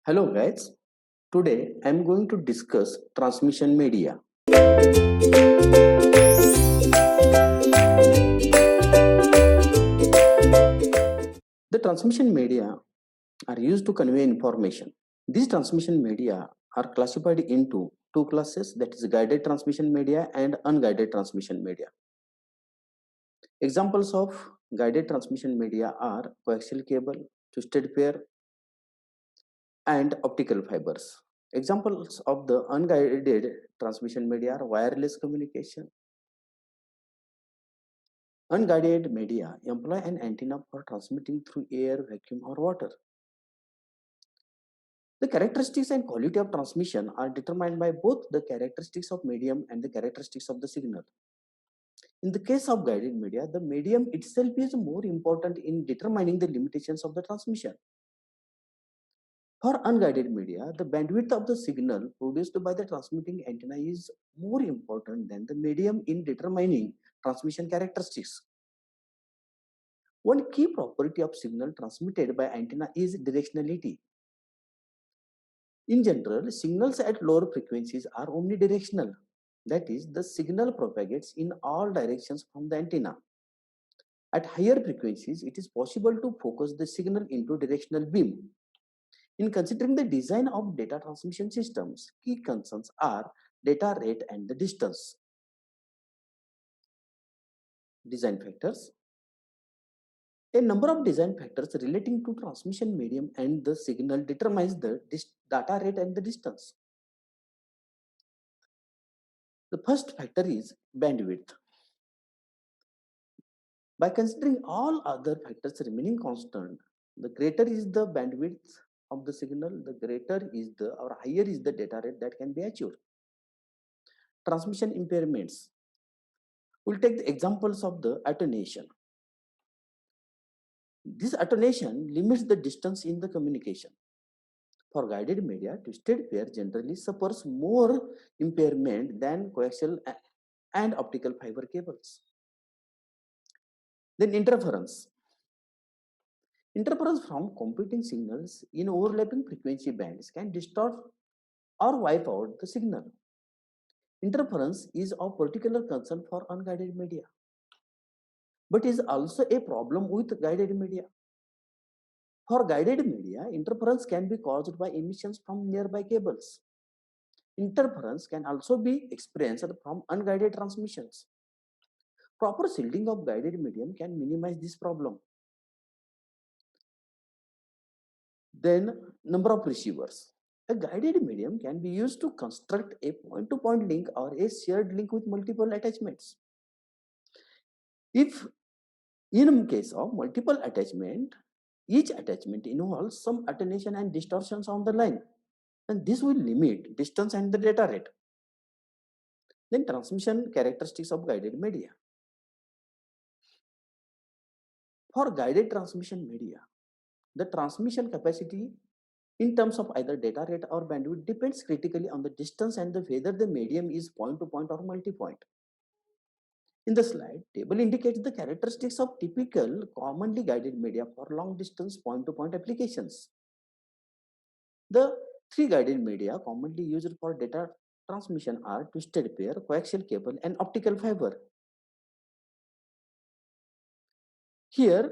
Hello guys, today I am going to discuss transmission media. The transmission media are used to convey information. These transmission media are classified into two classes, that is guided transmission media and unguided transmission media. Examples of guided transmission media are coaxial cable, twisted pair and optical fibers. Examples of the unguided transmission media are wireless communication. Unguided media employ an antenna for transmitting through air, vacuum, or water. The characteristics and quality of transmission are determined by both the characteristics of medium and the characteristics of the signal. In the case of guided media, the medium itself is more important in determining the limitations of the transmission. For unguided media, the bandwidth of the signal produced by the transmitting antenna is more important than the medium in determining transmission characteristics. One key property of signal transmitted by antenna is directionality. In general, signals at lower frequencies are omnidirectional. That is, the signal propagates in all directions from the antenna. At higher frequencies, it is possible to focus the signal into directional beam. In considering the design of data transmission systems, key concerns are data rate and the distance. Design factors. A number of design factors relating to transmission medium and the signal determines the data rate and the distance. The first factor is bandwidth. By considering all other factors remaining constant, the greater is the bandwidth of the signal, the greater is the or higher is the data rate that can be achieved. Transmission impairments. We'll take the examples of the attenuation. This attenuation limits the distance in the communication. For guided media, twisted pair generally suffers more impairment than coaxial and optical fiber cables. Then interference. Interference from competing signals in overlapping frequency bands can distort or wipe out the signal. Interference is of particular concern for unguided media, but is also a problem with guided media. For guided media, interference can be caused by emissions from nearby cables. Interference can also be experienced from unguided transmissions. Proper shielding of guided medium can minimize this problem. Then, number of receivers. A guided medium can be used to construct a point-to-point link or a shared link with multiple attachments. If in case of multiple attachment, each attachment involves some attenuation and distortions on the line, and this will limit distance and the data rate. Then transmission characteristics of guided media. For guided transmission media, the transmission capacity in terms of either data rate or bandwidth depends critically on the distance and whether the medium is point-to-point or multi-point. In the slide, table indicates the characteristics of typical commonly guided media for long-distance point-to-point applications. The three guided media commonly used for data transmission are twisted pair, coaxial cable, and optical fiber. Here,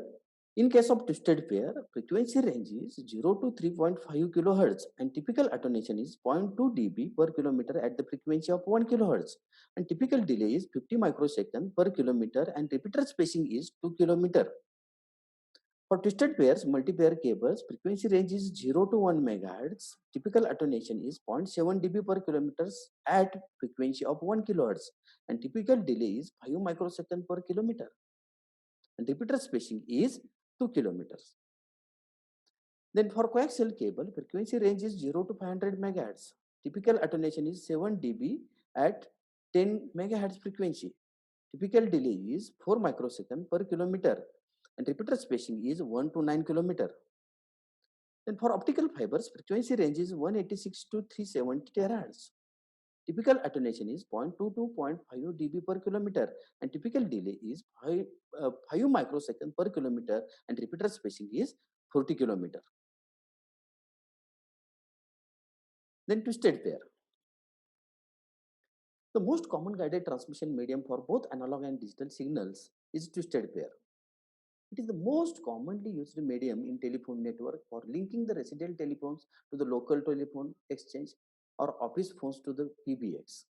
in case of twisted pair, frequency range is 0 to 3.5 kHz and typical attenuation is 0.2 dB per kilometer at the frequency of 1 kHz and typical delay is 50 microsecond per kilometer and repeater spacing is 2 km. For twisted pairs, multi-pair cables, frequency range is 0 to 1 MHz, typical attenuation is 0.7 dB per kilometer at frequency of 1 kHz and typical delay is 5 microsecond per kilometer and repeater spacing is 2 kilometers. Then for coaxial cable, frequency range is 0 to 500 MHz. Typical attenuation is 7 dB at 10 MHz frequency. Typical delay is 4 microsecond per kilometer and repeater spacing is 1 to 9 km. Then for optical fibers, frequency range is 186 to 370 terahertz. Typical attenuation is 0.2 to 0.5 dB per kilometer and typical delay is 5 microsecond per kilometer and repeater spacing is 40 km. Then twisted pair. The most common guided transmission medium for both analog and digital signals is twisted pair. It is the most commonly used medium in telephone network for linking the residential telephones to the local telephone exchange or office phones to the PBX.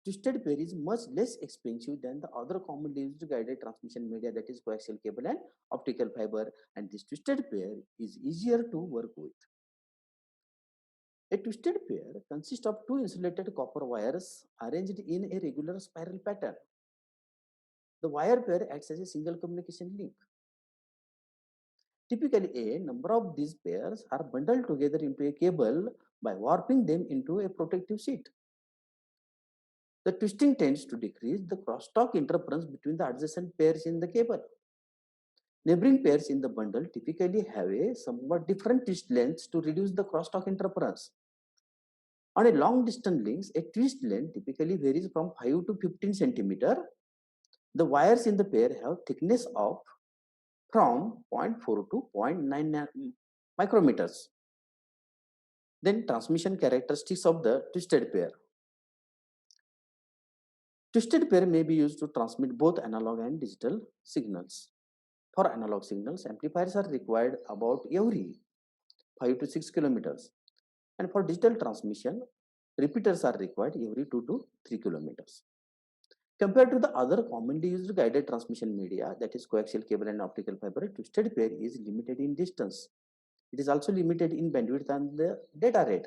Twisted pair is much less expensive than the other commonly used guided transmission media, that is coaxial cable and optical fiber, and this twisted pair is easier to work with. A twisted pair consists of two insulated copper wires arranged in a regular spiral pattern. The wire pair acts as a single communication link. Typically, a number of these pairs are bundled together into a cable by warping them into a protective sheet. The twisting tends to decrease the crosstalk interference between the adjacent pairs in the cable. Neighboring pairs in the bundle typically have a somewhat different twist lengths to reduce the crosstalk interference. On a long distance links, a twist length typically varies from 5 to 15 centimeter. The wires in the pair have thickness of from zero point 0.4 to 0.9 micrometers. Then transmission characteristics of the twisted pair. Twisted pair may be used to transmit both analog and digital signals. For analog signals, amplifiers are required about every 5 to 6 kilometers. And for digital transmission, repeaters are required every 2 to 3 kilometers. Compared to the other commonly used guided transmission media, that is coaxial cable and optical fiber, twisted pair is limited in distance. It is also limited in bandwidth and the data rate.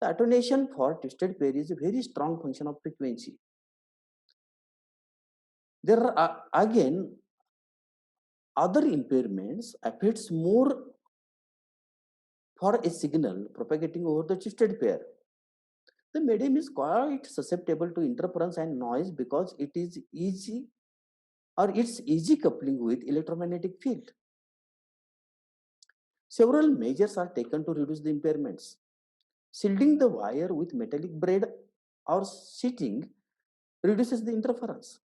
The attenuation for twisted pair is a very strong function of frequency. There are again other impairments affects more for a signal propagating over the twisted pair. The medium is quite susceptible to interference and noise because it is easy or its easy coupling with electromagnetic field. Several measures are taken to reduce the impairments. Shielding the wire with metallic braid or sheeting reduces the interference.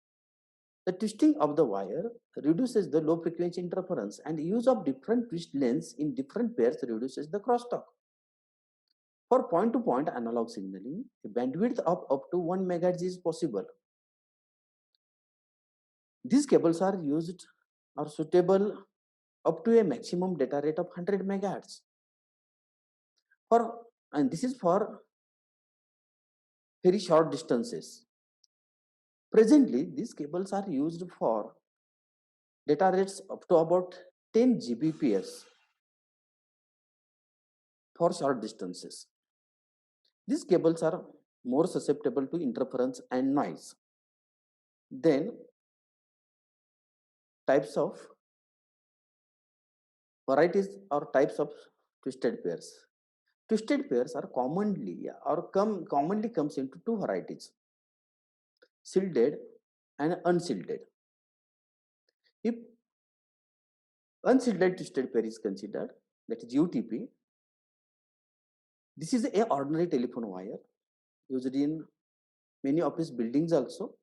The twisting of the wire reduces the low frequency interference, and use of different twist lengths in different pairs reduces the crosstalk. For point-to-point analog signaling, a bandwidth of up to 1 MHz is possible. These cables are used or suitable up to a maximum data rate of 100 MHz. And this is for very short distances. Presently, these cables are used for data rates up to about 10 Gbps for short distances. These cables are more susceptible to interference and noise. Then, types of varieties or types of twisted pairs. Twisted pairs are commonly comes into two varieties: shielded and unshielded. If unshielded twisted pair is considered, that is UTP, this is a ordinary telephone wire used in many office buildings also.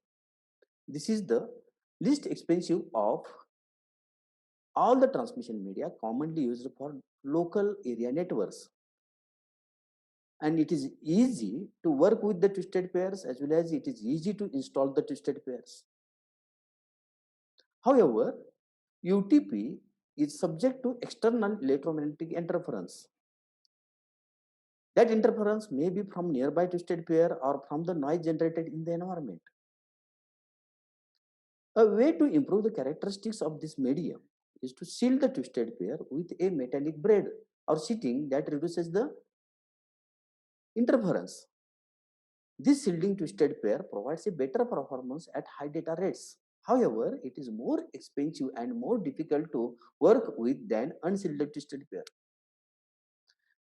This is the least expensive of all the transmission media commonly used for local area networks. And it is easy to work with the twisted pairs as well as it is easy to install the twisted pairs. However, UTP is subject to external electromagnetic interference. That interference may be from nearby twisted pair or from the noise generated in the environment. A way to improve the characteristics of this medium is to seal the twisted pair with a metallic braid or sheeting that reduces the interference. This shielding twisted pair provides a better performance at high data rates. However, it is more expensive and more difficult to work with than unshielded twisted pair.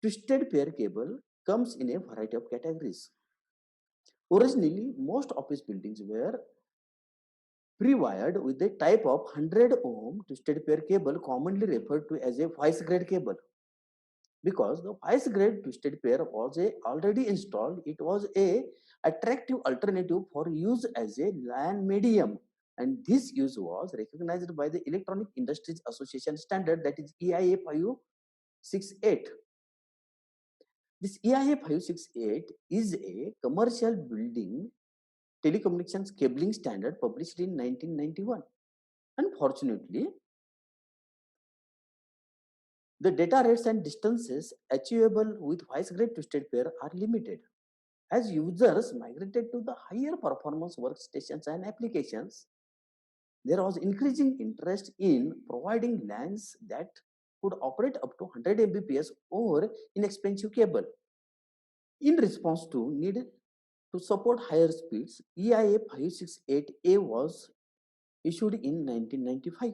Twisted pair cable comes in a variety of categories. Originally, most office buildings were pre-wired with a type of 100 ohm twisted pair cable commonly referred to as a vice grade cable. Because the vice grade twisted pair was already installed, it was a attractive alternative for use as a LAN medium, and this use was recognized by the Electronic Industries Association standard, that is EIA 568. This EIA 568 is a commercial building telecommunications cabling standard published in 1991. Unfortunately, the data rates and distances achievable with wide-grade twisted pair are limited. As users migrated to the higher performance workstations and applications, there was increasing interest in providing LANs that could operate up to 100 Mbps over inexpensive cable. In response to need to support higher speeds, EIA 568A was issued in 1995.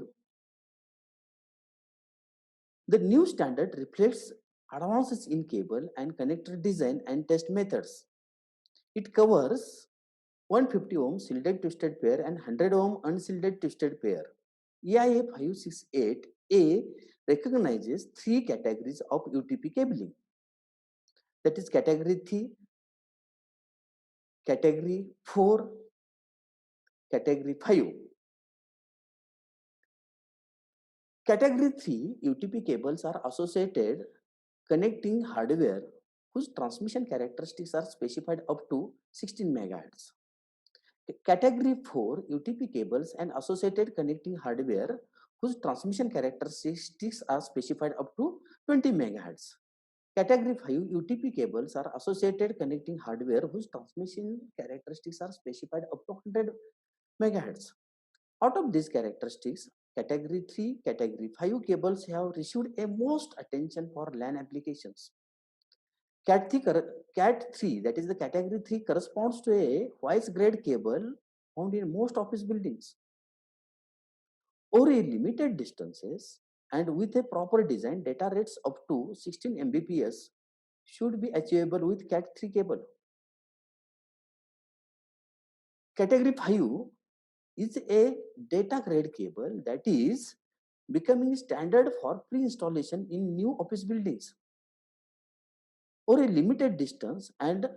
The new standard reflects advances in cable and connector design and test methods. It covers 150 ohm shielded twisted pair and 100 ohm unshielded twisted pair. EIA 568A recognizes three categories of UTP cabling. That is category 3, category 4, category 5. Category 3 UTP cables are associated connecting hardware whose transmission characteristics are specified up to 16 MHz. Category 4 UTP cables and associated connecting hardware whose transmission characteristics are specified up to 20 MHz. Category 5 UTP cables are associated connecting hardware whose transmission characteristics are specified up to 100 MHz. Out of these characteristics, Category 3, Category 5 cables have received a most attention for LAN applications. Cat 3, that is the Category 3, corresponds to a wide-grade cable found in most office buildings. Over a limited distances and with a proper design, data rates up to 16 Mbps should be achievable with Cat 3 cable. Category 5 is a data grade cable that is becoming standard for pre-installation in new office buildings. Over a limited distance and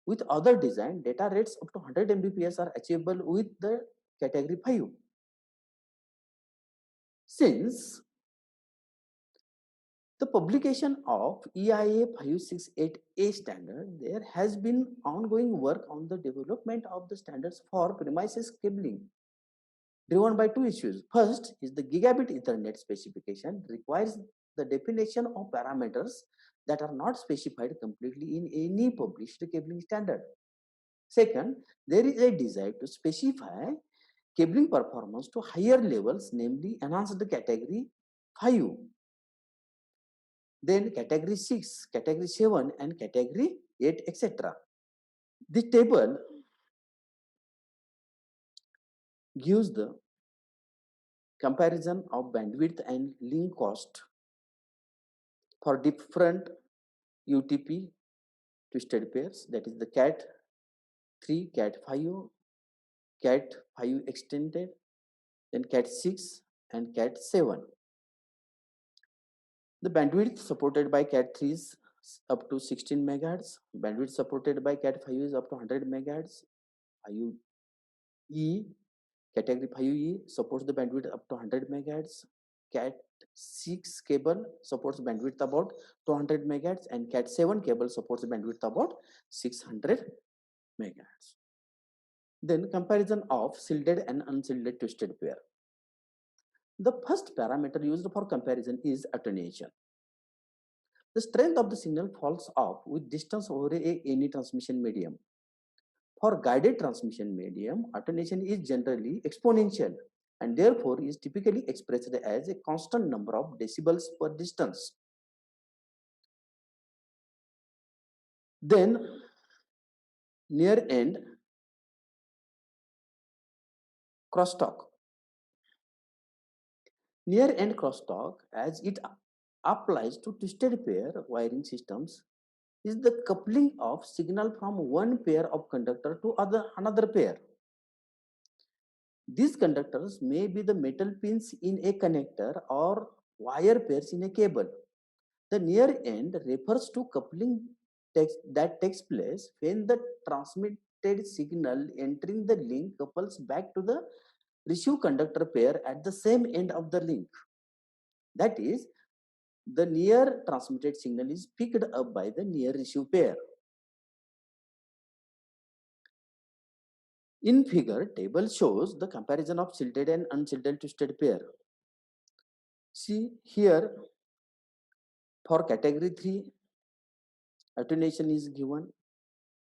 with other design, data rates up to 100 Mbps are achievable with the Category 5. Since the publication of EIA 568A standard, there has been ongoing work on the development of the standards for premises cabling, driven by two issues. First is the gigabit Ethernet specification requires the definition of parameters that are not specified completely in any published cabling standard. Second, there is a desire to specify cabling performance to higher levels, namely enhanced category 5, then category 6, category 7, and category 8, etc. This table gives the comparison of bandwidth and link cost for different UTP twisted pairs, that is the Cat 3, Cat 5, Cat 5 extended, then Cat 6, and Cat 7. The bandwidth supported by Cat 3 is up to 16 MHz. Bandwidth supported by Cat 5 is up to 100 MHz. 5E, category 5E supports the bandwidth up to 100 MHz. Cat 6 cable supports bandwidth about 200 MHz, and Cat 7 cable supports bandwidth about 600 MHz. Then comparison of shielded and unshielded twisted pair. The first parameter used for comparison is attenuation. The strength of the signal falls off with distance over any transmission medium. For guided transmission medium, attenuation is generally exponential and therefore is typically expressed as a constant number of decibels per distance. Then near end crosstalk. Near end crosstalk, as it applies to twisted pair wiring systems, is the coupling of signal from one pair of conductor to another pair. These conductors may be the metal pins in a connector or wire pairs in a cable. The near end refers to coupling that takes place when the transmitted signal entering the link couples back to the receive conductor pair at the same end of the link. That is, the near transmitted signal is picked up by the near receive pair. In figure, table shows the comparison of shielded and unshielded twisted pair. See here, for category 3, attenuation is given.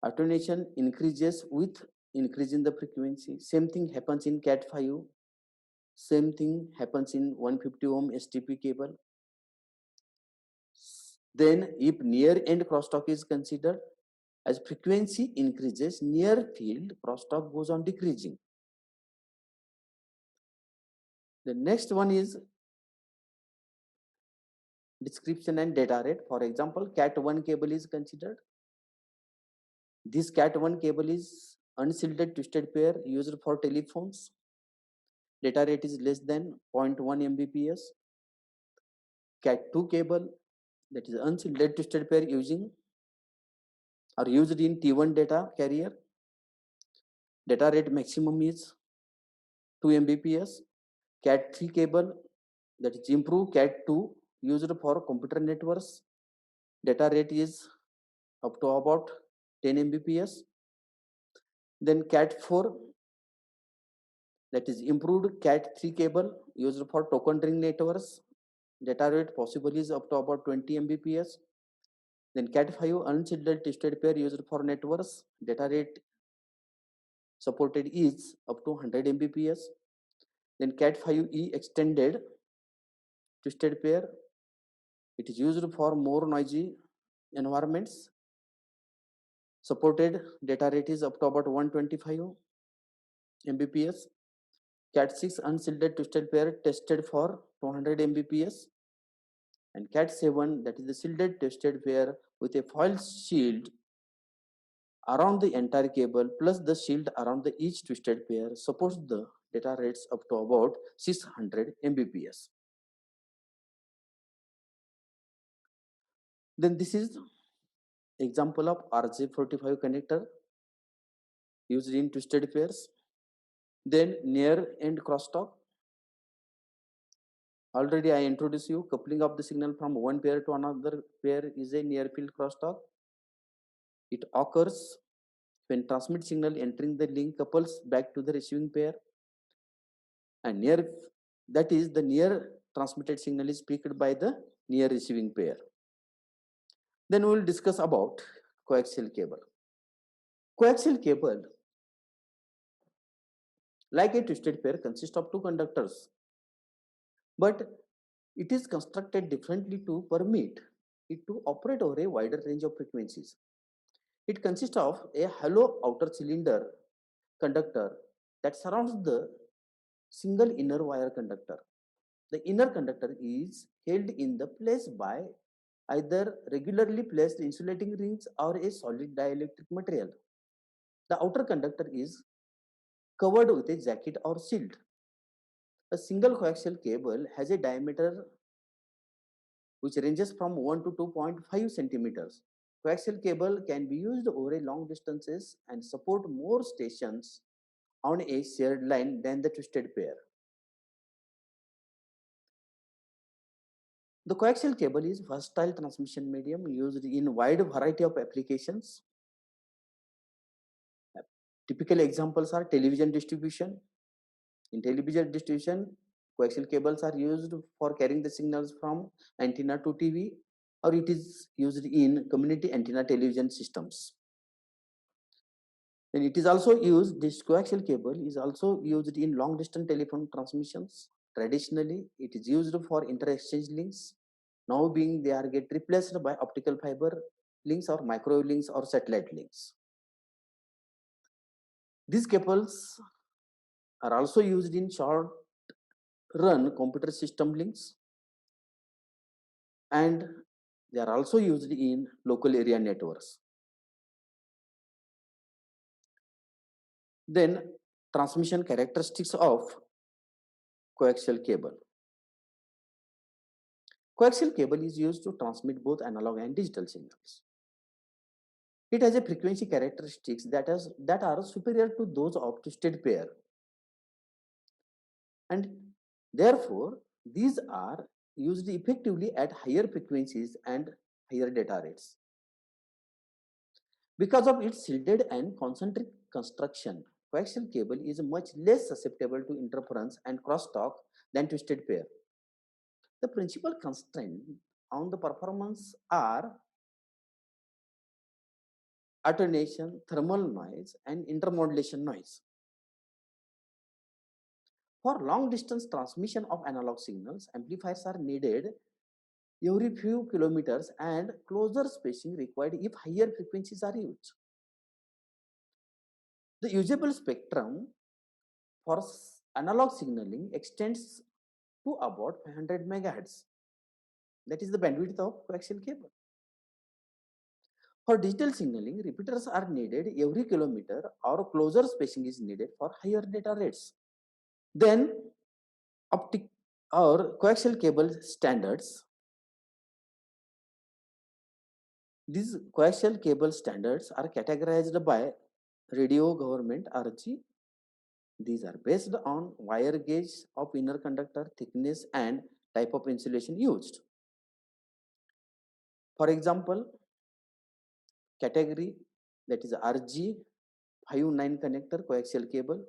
Attenuation increases with increase in the frequency. Same thing happens in Cat 5. Same thing happens in 150 ohm STP cable. Then if near end crosstalk is considered, as frequency increases, near field crosstalk goes on decreasing. The next one is description and data rate. For example, Cat1 cable is considered. This Cat1 cable is unshielded twisted pair used for telephones. Data rate is less than 0.1 Mbps. Cat2 cable, that is unshielded twisted pair used in T1 data carrier. Data rate maximum is 2 Mbps. Cat3 cable, that is improved Cat2 used for computer networks. Data rate is up to about 10 Mbps. Then Cat4, that is improved Cat3 cable used for token ring networks. Data rate possible is up to about 20 Mbps. Then Cat5 unshielded twisted pair used for networks. Data rate supported is up to 100 Mbps. Then Cat5e extended twisted pair. It is used for more noisy environments. Supported data rate is up to about 125 Mbps. Cat6 unshielded twisted pair tested for 200 Mbps. And Cat7, that is the shielded twisted pair with a foil shield around the entire cable plus the shield around the each twisted pair, supports the data rates up to about 600 Mbps. Then this is example of RJ45 connector used in twisted pairs. Then near end crosstalk. Already I introduced you, coupling of the signal from one pair to another pair is a near field crosstalk. It occurs when transmit signal entering the link couples back to the receiving pair, and near, that is the near transmitted signal is picked by the near receiving pair. Then we will discuss about coaxial cable. Coaxial cable, like a twisted pair, consists of two conductors, but it is constructed differently to permit it to operate over a wider range of frequencies. It consists of a hollow outer cylinder conductor that surrounds the single inner wire conductor. The inner conductor is held in the place by either regularly placed insulating rings or a solid dielectric material. The outer conductor is covered with a jacket or shield. A single coaxial cable has a diameter which ranges from 1 to 2.5 centimeters. Coaxial cable can be used over a long distances and support more stations on a shared line than the twisted pair. The coaxial cable is versatile transmission medium used in wide variety of applications. Typical examples are television distribution. In television distribution, coaxial cables are used for carrying the signals from antenna to TV, or it is used in community antenna television systems. Then it is also used, this coaxial cable is also used in long distance telephone transmissions. Traditionally, it is used for inter-exchange links. Now being they are get replaced by optical fiber links or microwave links or satellite links. These cables are also used in short run computer system links, and they are also used in local area networks. Then transmission characteristics of coaxial cable. Coaxial cable is used to transmit both analog and digital signals. It has a frequency characteristics that are superior to those of twisted pair, and therefore these are used effectively at higher frequencies and higher data rates. Because of its shielded and concentric construction, coaxial cable is much less susceptible to interference and crosstalk than twisted pair. The principal constraints on the performance are attenuation, thermal noise, and intermodulation noise. For long distance transmission of analog signals, amplifiers are needed every few kilometers and closer spacing required if higher frequencies are used. The usable spectrum for analog signaling extends to about 500 megahertz. That is the bandwidth of coaxial cable. For digital signaling, repeaters are needed every kilometer or closer spacing is needed for higher data rates. Then optic or coaxial cable standards. These coaxial cable standards are categorized by Radio Government RG. These are based on wire gauge of inner conductor thickness and type of insulation used. For example, category that is RG 59 connector coaxial cable.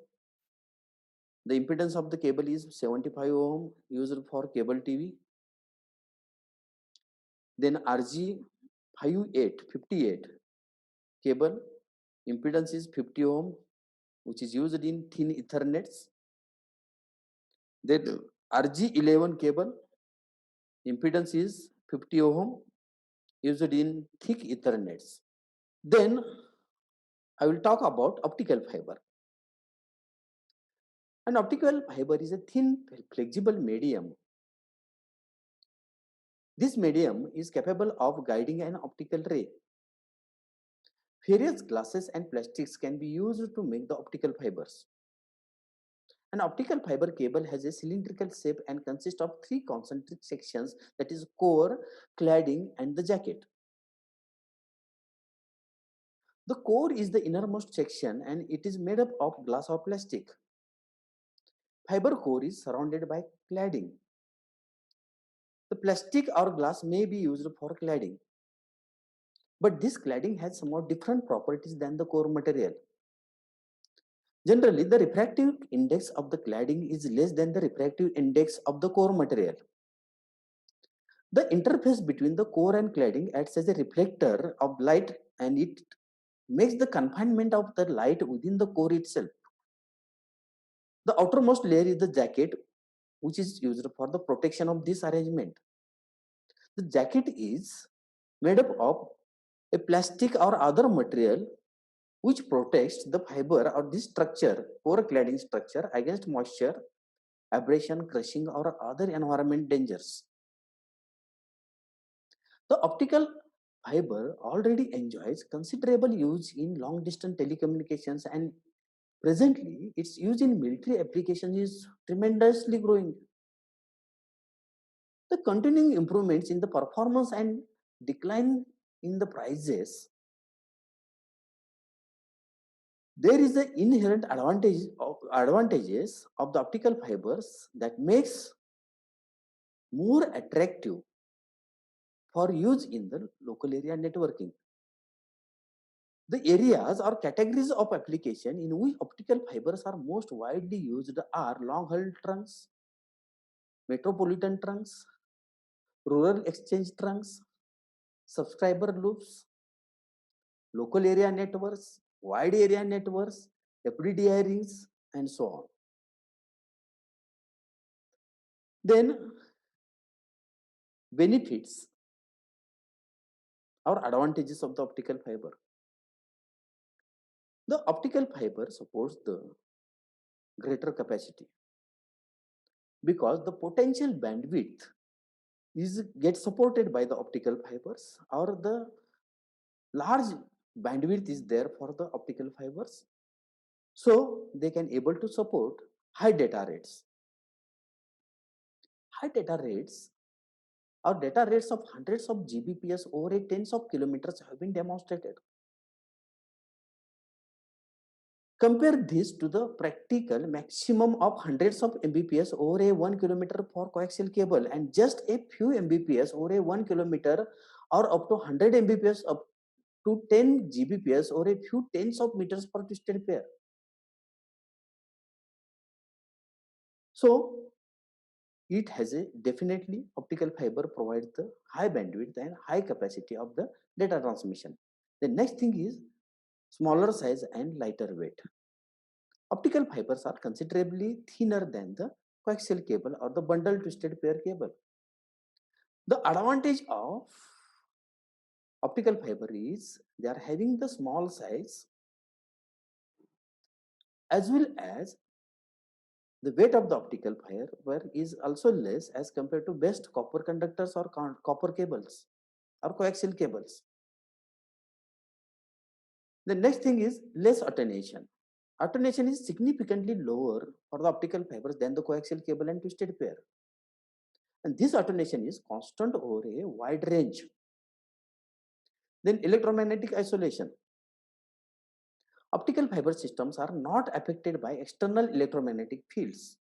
The impedance of the cable is 75 ohm used for cable TV. Then RG 58 cable impedance is 50 ohm which is used in thin ethernets. Then RG11 cable impedance is 50 ohm used in thick ethernets. Then I will talk about optical fiber. An optical fiber is a thin flexible medium. This medium is capable of guiding an optical ray. Various glasses and plastics can be used to make the optical fibers. An optical fiber cable has a cylindrical shape and consists of three concentric sections, that is core, cladding, and the jacket. The core is the innermost section and it is made up of glass or plastic. Fiber core is surrounded by cladding. The plastic or glass may be used for cladding, but this cladding has somewhat different properties than the core material. Generally, the refractive index of the cladding is less than the refractive index of the core material. The interface between the core and cladding acts as a reflector of light and it makes the confinement of the light within the core itself. The outermost layer is the jacket, which is used for the protection of this arrangement. The jacket is made up of a plastic or other material which protects the fiber or this structure, core cladding structure, against moisture, abrasion, crushing, or other environment dangers. The optical fiber already enjoys considerable use in long distance telecommunications and presently its use in military applications is tremendously growing. The continuing improvements in the performance and decline in the prices, there is the inherent advantages of the optical fibers that makes more attractive for use in the local area networking. The areas or categories of application in which optical fibers are most widely used are long-haul trunks, metropolitan trunks, rural exchange trunks, subscriber loops, local area networks, wide area networks, FDDI rings, and so on. Then benefits or advantages of the optical fiber. The optical fiber supports the greater capacity because the potential bandwidth is gets supported by the optical fibers or the large bandwidth is there for the optical fibers, so they can able to support high data rates. High data rates or data rates of hundreds of Gbps over a tens of kilometers have been demonstrated. Compare this to the practical maximum of hundreds of Mbps over a 1 kilometer for coaxial cable and just a few Mbps over a 1 kilometer or up to 100 Mbps up to 10 Gbps or a few tens of meters per twisted pair. So it has a definitely optical fiber provides the high bandwidth and high capacity of the data transmission. The next thing is smaller size and lighter weight. Optical fibers are considerably thinner than the coaxial cable or the bundle twisted pair cable. The advantage of optical fiber is they are having the small size as well as the weight of the optical fiber is also less as compared to best copper conductors or copper cables or coaxial cables. The next thing is less attenuation. Attenuation is significantly lower for the optical fibers than the coaxial cable and twisted pair. And this attenuation is constant over a wide range. Then electromagnetic isolation. Optical fiber systems are not affected by external electromagnetic fields.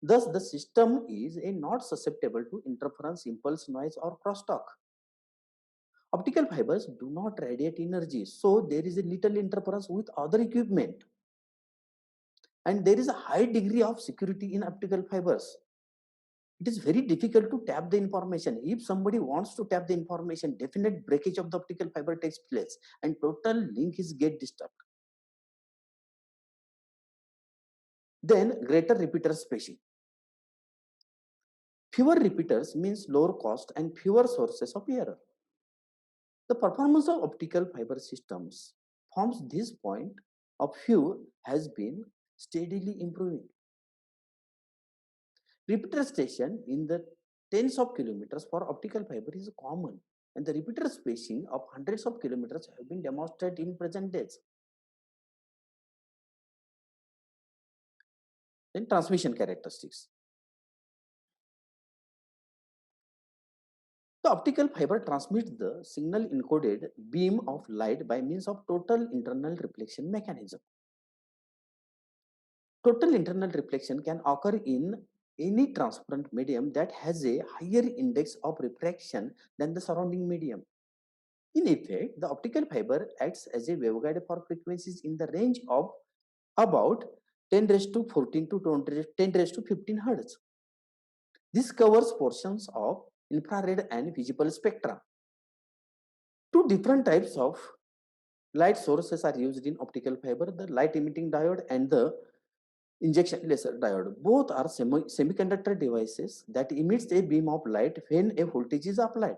Thus, the system is not susceptible to interference, impulse, noise, or crosstalk. Optical fibers do not radiate energy, so there is a little interference with other equipment. And there is a high degree of security in optical fibers. It is very difficult to tap the information. If somebody wants to tap the information, definite breakage of the optical fiber takes place and total link is get disturbed. Then greater repeater spacing. Fewer repeaters means lower cost and fewer sources of error. The performance of optical fiber systems from this point of view has been steadily improving. Repeater station in the tens of kilometers for optical fiber is common, and the repeater spacing of hundreds of kilometers have been demonstrated in present days. Then transmission characteristics. The optical fiber transmits the signal encoded beam of light by means of total internal reflection mechanism. Total internal reflection can occur in any transparent medium that has a higher index of refraction than the surrounding medium. In effect, the optical fiber acts as a waveguide for frequencies in the range of about 10 raised to 14 to 20, 10 raised to 15 Hz. This covers portions of infrared and visible spectra. Two different types of light sources are used in optical fiber, the light emitting diode and the injection laser diode. Both are semiconductor devices that emits a beam of light when a voltage is applied.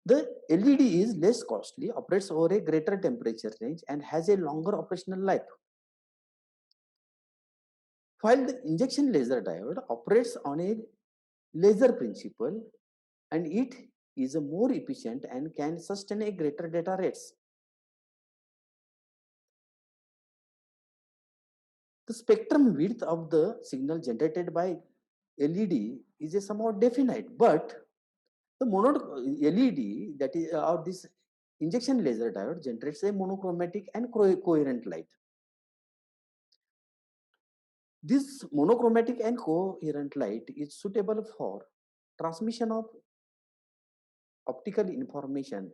The LED is less costly, operates over a greater temperature range and has a longer operational life. While the injection laser diode operates on a laser principle and it is a more efficient and can sustain a greater data rates. The spectrum width of the signal generated by LED is a somewhat definite, but the LED that is or this injection laser diode generates a monochromatic and coherent light. This monochromatic and coherent light is suitable for transmission of optical information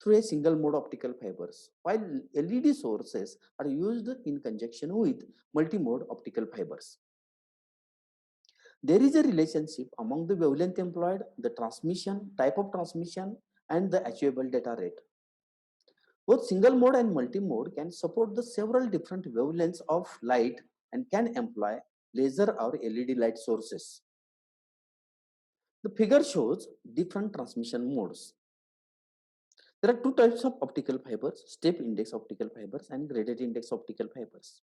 through a single mode optical fibers, while LED sources are used in conjunction with multi-mode optical fibers. There is a relationship among the wavelength employed, the transmission, type of transmission, and the achievable data rate. Both single mode and multi-mode can support the several different wavelengths of light and can employ laser or LED light sources. The figure shows different transmission modes. There are two types of optical fibers, step index optical fibers and graded index optical fibers.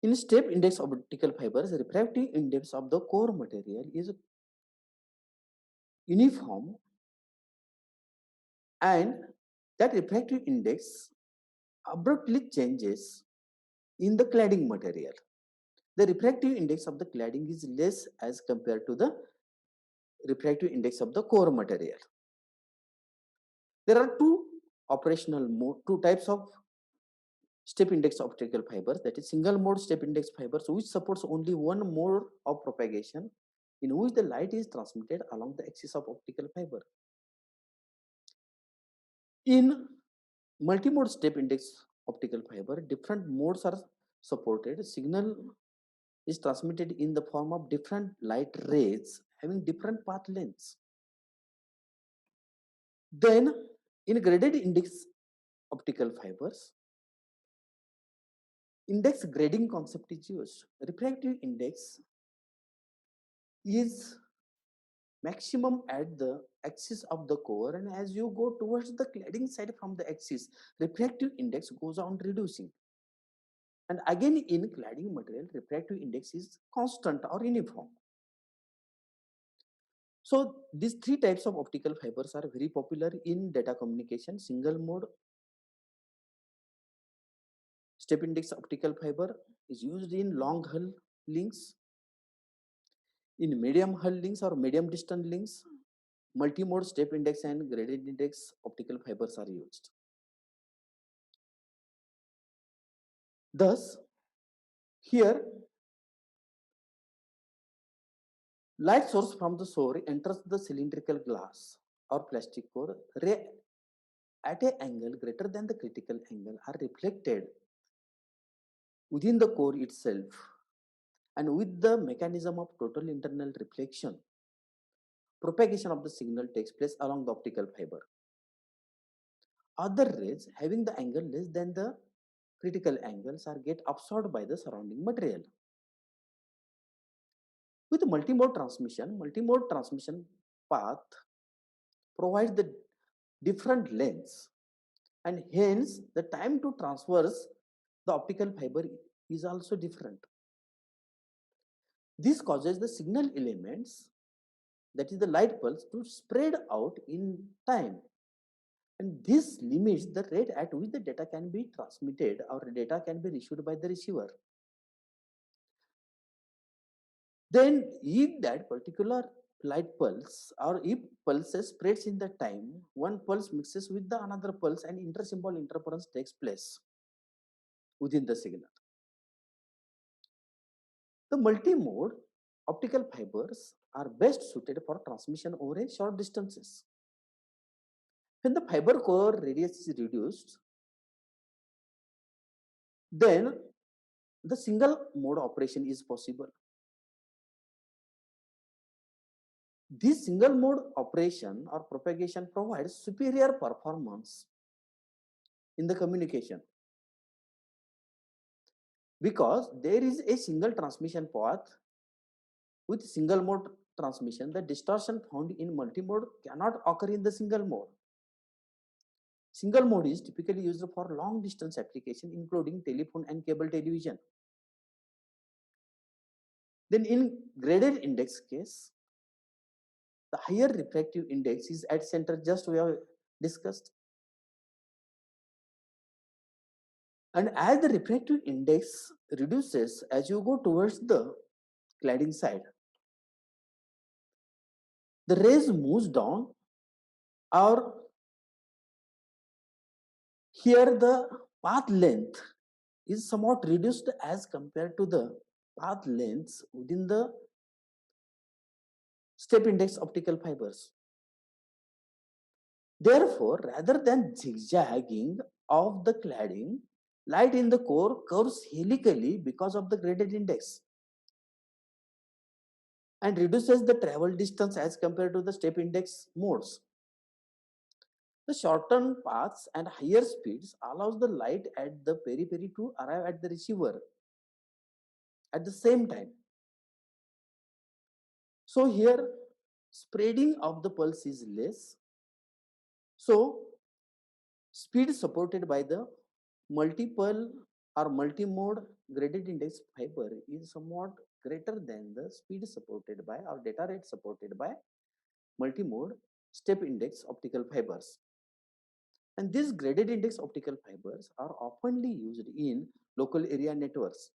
In step index optical fibers, refractive index of the core material is uniform and that refractive index abruptly changes in the cladding material. The refractive index of the cladding is less as compared to the refractive index of the core material. There are two types of step index optical fibers, that is single mode step index fibers, which supports only one mode of propagation in which the light is transmitted along the axis of optical fiber. In multimode step index optical fiber, different modes are supported. Signal is transmitted in the form of different light rays having different path lengths. Then, in graded index optical fibers, index grading concept is used. Refractive index is maximum at the axis of the core, and as you go towards the cladding side from the axis, refractive index goes on reducing. And again, in cladding material, refractive index is constant or uniform. So these three types of optical fibers are very popular in data communication. Single mode step index optical fiber is used in long hull links. In medium hull links or medium distance links, multi-mode step index and graded index optical fibers are used. Thus, here light source from the source enters the cylindrical glass or plastic core. Ray at an angle greater than the critical angle are reflected within the core itself, and with the mechanism of total internal reflection, propagation of the signal takes place along the optical fiber. Other rays having the angle less than the critical angles are get absorbed by the surrounding material. With multimode transmission path provides the different lengths, and hence the time to transverse the optical fiber is also different. This causes the signal elements, that is the light pulse, to spread out in time, and this limits the rate at which the data can be transmitted or data can be received by the receiver. Then if that particular light pulse or if pulses spreads in the time, one pulse mixes with the another pulse and intersymbol interference takes place within the signal. The multi-mode optical fibers are best suited for transmission over a short distances. When the fiber core radius is reduced, then the single mode operation is possible. This single mode operation or propagation provides superior performance in the communication because there is a single transmission path. With single mode transmission, the distortion found in multimode cannot occur in the single mode. Single mode is typically used for long distance application, including telephone and cable television. Then in graded index case, the higher refractive index is at center, just we have discussed. And as the refractive index reduces as you go towards the cladding side, the rays moves down, or here the path length is somewhat reduced as compared to the path lengths within the step index optical fibers. Therefore, rather than zigzagging of the cladding, light in the core curves helically because of the graded index and reduces the travel distance as compared to the step index modes. The shortened paths and higher speeds allows the light at the periphery to arrive at the receiver at the same time. So here spreading of the pulse is less. So speed supported by the multiple or multimode graded index fiber is somewhat greater than the speed supported by or data rate supported by multimode step index optical fibers. And these graded index optical fibers are oftenly used in local area networks.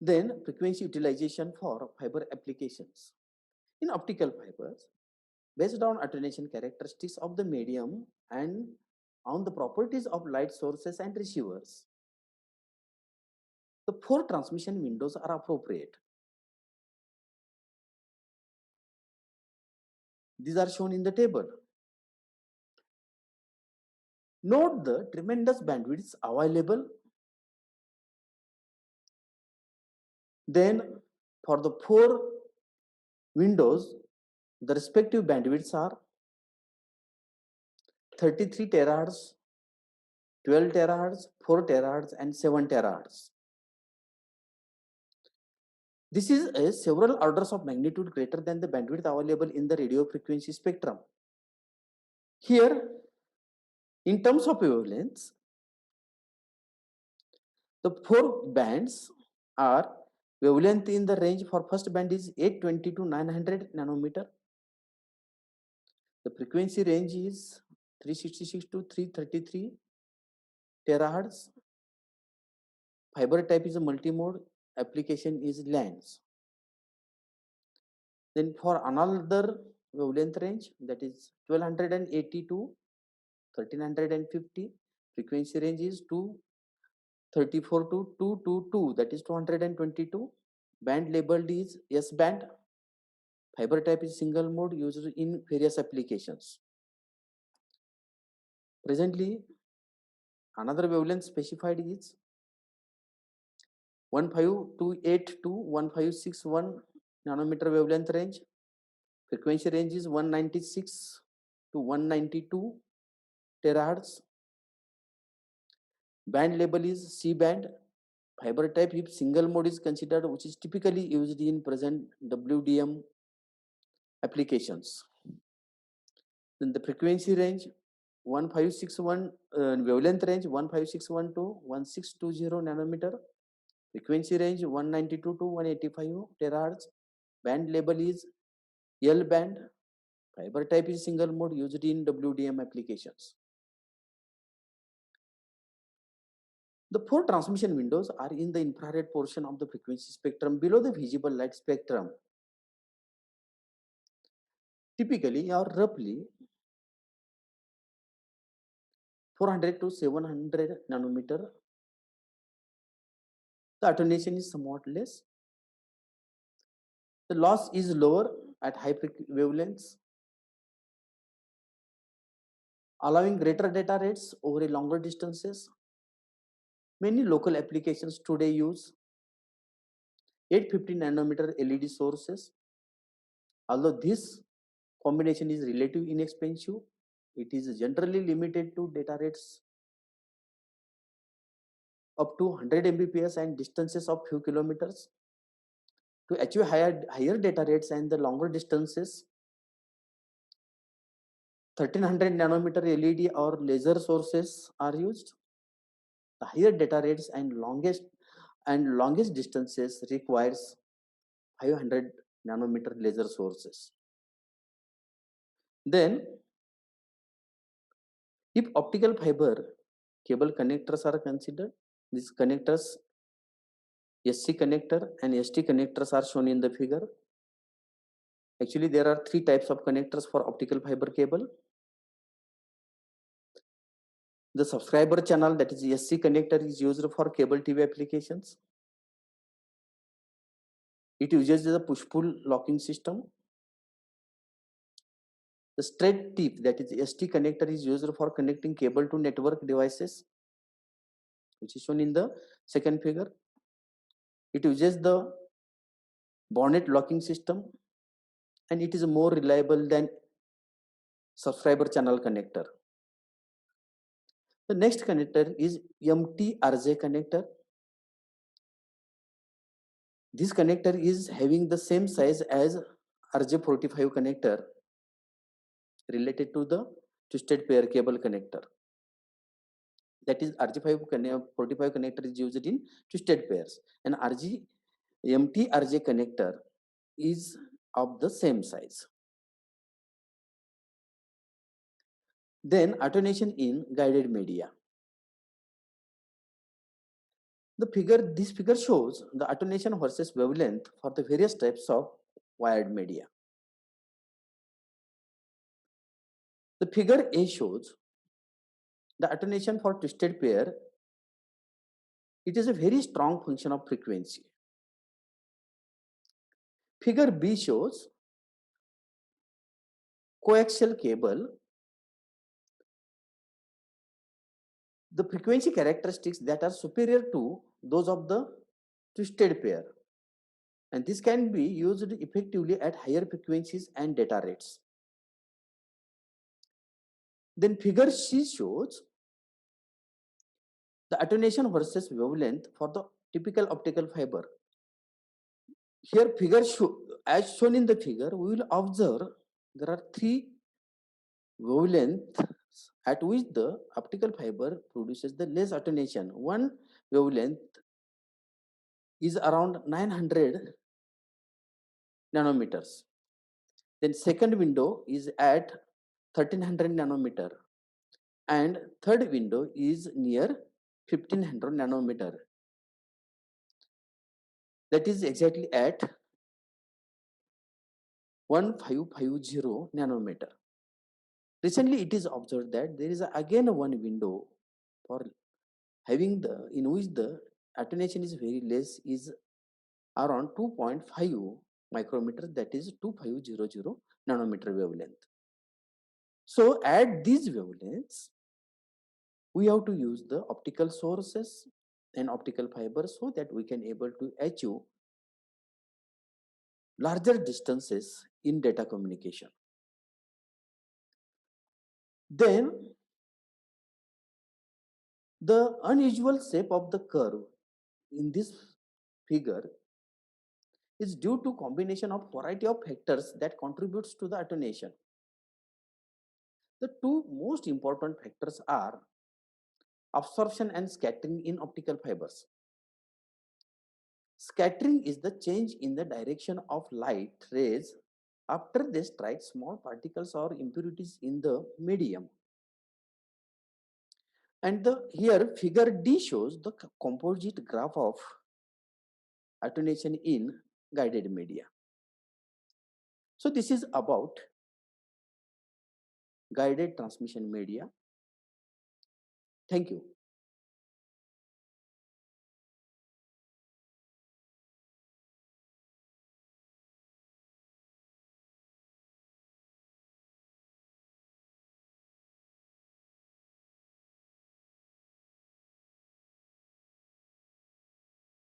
Then frequency utilization for fiber applications. In optical fibers, based on attenuation characteristics of the medium and on the properties of light sources and receivers. The 4 transmission windows are appropriate. These are shown in the table. Note the tremendous bandwidths available. Then for the 4 windows, the respective bandwidths are 33 terahertz, 12 terahertz, 4 terahertz, and 7 terahertz. This is a several orders of magnitude greater than the bandwidth available in the radio frequency spectrum. Here, in terms of wavelengths, the 4 bands are wavelength in the range for first band is 820 to 900 nanometer. The frequency range is 366 to 333 terahertz. Fiber type is a multimode. Application is LANs. Then for another wavelength range, that is 1280 to 1350, frequency range is 234 to 222, that is 222. Band labeled is S band. Fiber type is single mode used in various applications. Presently, another wavelength specified is 1528 to 1561 nanometer wavelength range. Frequency range is 196 to 192 terahertz. Band label is C band. Fiber type if single mode is considered, which is typically used in present WDM applications. Then the frequency range 1561, wavelength range 1561 to 1620 nanometer. Frequency range 192 to 185 terahertz. Band label is L band. Fiber type is single mode used in WDM applications. The 4 transmission windows are in the infrared portion of the frequency spectrum below the visible light spectrum. Typically or roughly 400 to 700 nanometer. The attenuation is somewhat less. The loss is lower at high wavelengths, allowing greater data rates over a longer distances. Many local applications today use 850 nanometer LED sources. Although this combination is relatively inexpensive, it is generally limited to data rates up to 100 Mbps and distances of few kilometers. To achieve higher data rates and the longer distances, 1300 nanometer LED or laser sources are used. The higher data rates and longest distances requires 500 nanometer laser sources. Then, if optical fiber cable connectors are considered, these connectors SC connector and ST connectors are shown in the figure. Actually, there are 3 types of connectors for optical fiber cable. The subscriber channel, that is SC connector, is used for cable TV applications. It uses the push-pull locking system. The straight tip, that is ST connector, is used for connecting cable to network devices, which is shown in the second figure. It uses the bonnet locking system and it is more reliable than subscriber channel connector. The next connector is MT-RJ connector. This connector is having the same size as RJ45 connector related to the twisted pair cable connector. That is RJ45 connector is used in twisted pairs and MT-RJ connector is of the same size. Then attenuation in guided media. This figure shows the attenuation versus wavelength for the various types of wired media. The figure A shows The attenuation for twisted pair, it is a very strong function of frequency. Figure B shows coaxial cable. The frequency characteristics that are superior to those of the twisted pair, and this can be used effectively at higher frequencies and data rates. Then figure C shows the attenuation versus wavelength for the typical optical fiber. Here as shown in the figure, we will observe there are three wavelengths at which the optical fiber produces the less attenuation. One wavelength is around 900 nanometers. Then second window is at 1300 nanometer, and third window is near 1500 nanometer. That is exactly at 1550 nanometer. Recently, it is observed that there is again one window for having the in which the attenuation is very less, is around 2.5 micrometers, that is 2500 nanometer wavelength. So at these wavelengths, we have to use the optical sources and optical fibers so that we can able to achieve larger distances in data communication. Then the unusual shape of the curve in this figure is due to combination of variety of factors that contributes to the attenuation. The two most important factors are absorption and scattering in optical fibers. Scattering is the change in the direction of light rays after they strike small particles or impurities in the medium. And here figure D shows the composite graph of attenuation in guided media. So this is about guided transmission media. Thank you.